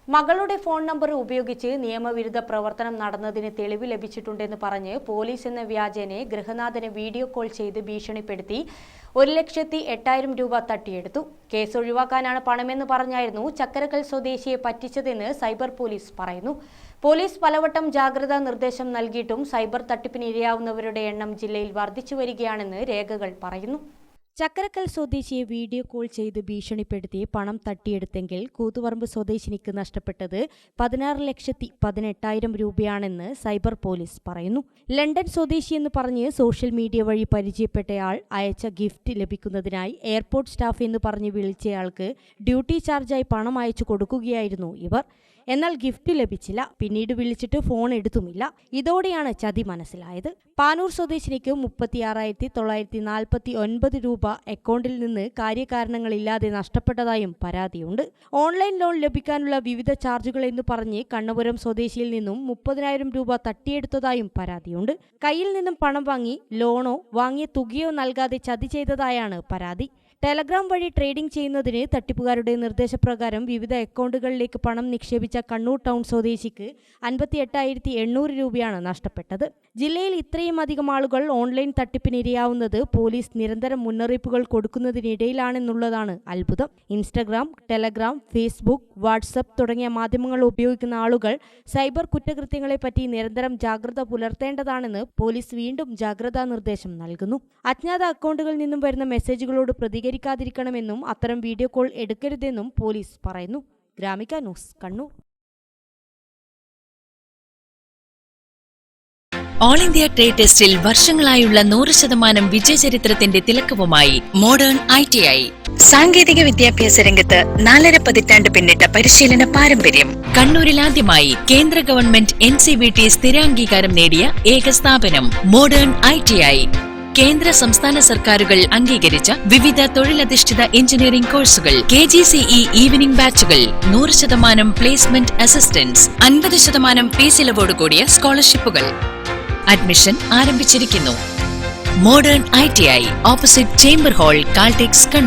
മകളുടെ phone number ഉപയോഗിച്ച് നിയമവിരുദ്ധ പ്രവർത്തനം നടന്നതിന് തെളിവ് ലഭിച്ചിട്ടുണ്ടെന്ന് പറഞ്ഞ് പോലീസ് എന്ന വ്യാജേന ഗൃഹനാഥനെ വീഡിയോ കോൾ ചെയ്ത് ഭീഷണിപ്പെടുത്തി 1,08,000 രൂപ തട്ടിയെടുത്തു. കേസ് ഒഴിവാക്കാനാണ് പണമെന്ന് പറഞ്ഞായിരുന്നു ചക്കരക്കൽ സ്വദേശിയെ പറ്റിച്ചതെന്ന് സൈബർ പോലീസ് പറയുന്നു. പോലീസ് പലവട്ടം ജാഗ്രതാ നിർദ്ദേശം നൽകിയിട്ടും സൈബർ തട്ടിപ്പിന് ഇരയാവുന്നവരുടെ എണ്ണം ജില്ലയിൽ വർദ്ധിച്ചു വരികയാണെന്ന് രേഖകൾ പറയുന്നു. ചക്കരക്കൽ സ്വദേശിയെ വീഡിയോ കോൾ ചെയ്ത് ഭീഷണിപ്പെടുത്തി പണം തട്ടിയെടുത്തെങ്കിൽ കൂത്തുപറമ്പ് സ്വദേശിനിക്ക് നഷ്ടപ്പെട്ടത് 16,18,000 രൂപയാണെന്ന് സൈബർ പോലീസ് പറയുന്നു. ലണ്ടൻ സ്വദേശിയെന്ന് പറഞ്ഞ് സോഷ്യൽ മീഡിയ വഴി പരിചയപ്പെട്ടയാൾ അയച്ച ഗിഫ്റ്റ് ലഭിക്കുന്നതിനായി എയർപോർട്ട് സ്റ്റാഫ് എന്ന് പറഞ്ഞ് വിളിച്ചയാൾക്ക് ഡ്യൂട്ടി ചാർജായി പണം അയച്ചു കൊടുക്കുകയായിരുന്നു ഇവർ. എന്നാൽ ഗിഫ്റ്റ് ലഭിച്ചില്ല. പിന്നീട് വിളിച്ചിട്ട് ഫോൺ എടുത്തുമില്ല. ഇതോടെയാണ് ചതി മനസ്സിലായത്. പാനൂർ സ്വദേശിനിക്ക് 36,949 രൂപ അക്കൗണ്ടിൽ നിന്ന് കാര്യകാരണങ്ങളില്ലാതെ നഷ്ടപ്പെട്ടതായും പരാതിയുണ്ട്. ഓൺലൈൻ ലോൺ ലഭിക്കാനുള്ള വിവിധ ചാർജുകൾ എന്ന് പറഞ്ഞ് കണ്ണപുരം സ്വദേശിയിൽ നിന്നും 30,000 രൂപ തട്ടിയെടുത്തതായും പരാതിയുണ്ട്. കയ്യിൽ നിന്നും പണം വാങ്ങി ലോണോ വാങ്ങിയ തുകയോ നൽകാതെ ചതി ചെയ്തതായാണ് പരാതി. ടെലഗ്രാം വഴി ട്രേഡിംഗ് ചെയ്യുന്നതിന് തട്ടിപ്പുകാരുടെ നിർദ്ദേശപ്രകാരം വിവിധ അക്കൗണ്ടുകളിലേക്ക് പണം നിക്ഷേപിച്ച കണ്ണൂർ ടൗൺ സ്വദേശിക്ക് 58,800 രൂപയാണ് നഷ്ടപ്പെട്ടത്. ജില്ലയിൽ ഇത്രയും അധികം ആളുകൾ ഓൺലൈൻ തട്ടിപ്പിനിരയാവുന്നത് പോലീസ് നിരന്തരം മുന്നറിയിപ്പുകൾ കൊടുക്കുന്നതിനിടയിലാണെന്നുള്ളതാണ് അത്ഭുതം. ഇൻസ്റ്റഗ്രാം, ടെലഗ്രാം, ഫേസ്ബുക്ക്, വാട്സപ്പ് തുടങ്ങിയ മാധ്യമങ്ങൾ ഉപയോഗിക്കുന്ന ആളുകൾ സൈബർ കുറ്റകൃത്യങ്ങളെപ്പറ്റി നിരന്തരം ജാഗ്രത പുലർത്തേണ്ടതാണെന്ന് പോലീസ് വീണ്ടും ജാഗ്രതാ നിർദ്ദേശം നൽകുന്നു. അജ്ഞാത അക്കൗണ്ടുകളിൽ നിന്നും വരുന്ന മെസ്സേജുകളോട് പ്രതികരിക്കാതിരിക്കണമെന്നും അത്തരം വീഡിയോ കോൾ എടുക്കരുതെന്നും പോലീസ് പറയുന്നു. Gramika news, Kannur. All India trade ടെസ്റ്റിൽ വർഷങ്ങളായുള്ള 100% വിജയചരിത്രത്തിന്റെ തിലക്കവുമായി മോഡേൺ ITI. സാങ്കേതിക വിദ്യാഭ്യാസ രംഗത്ത് 4.5 പതിറ്റാണ്ട് പിന്നിട്ട പരിശീലന പാരമ്പര്യം. കണ്ണൂരിൽ ആദ്യമായി കേന്ദ്ര ഗവൺമെന്റ് NCVT സ്ഥിരാംഗീകാരം നേടിയ ഏക സ്ഥാപനം മോഡേൺ ITI. കേന്ദ്ര സംസ്ഥാന സർക്കാരുകൾ അംഗീകരിച്ച വിവിധ തൊഴിലധിഷ്ഠിത എഞ്ചിനീയറിംഗ് കോഴ്സുകൾ, KGCE ഈവനിംഗ് ബാച്ചുകൾ, 100% പ്ലേസ്മെന്റ് അസിസ്റ്റൻസ്, 50% ഫീസ് ഇളവോട് കൂടിയ സ്കോളർഷിപ്പുകൾ. അഡ്മിഷൻ ആരംഭിച്ചിരിക്കുന്നു. Modern ITI, opposite chamber hall, Caltex, Kannur.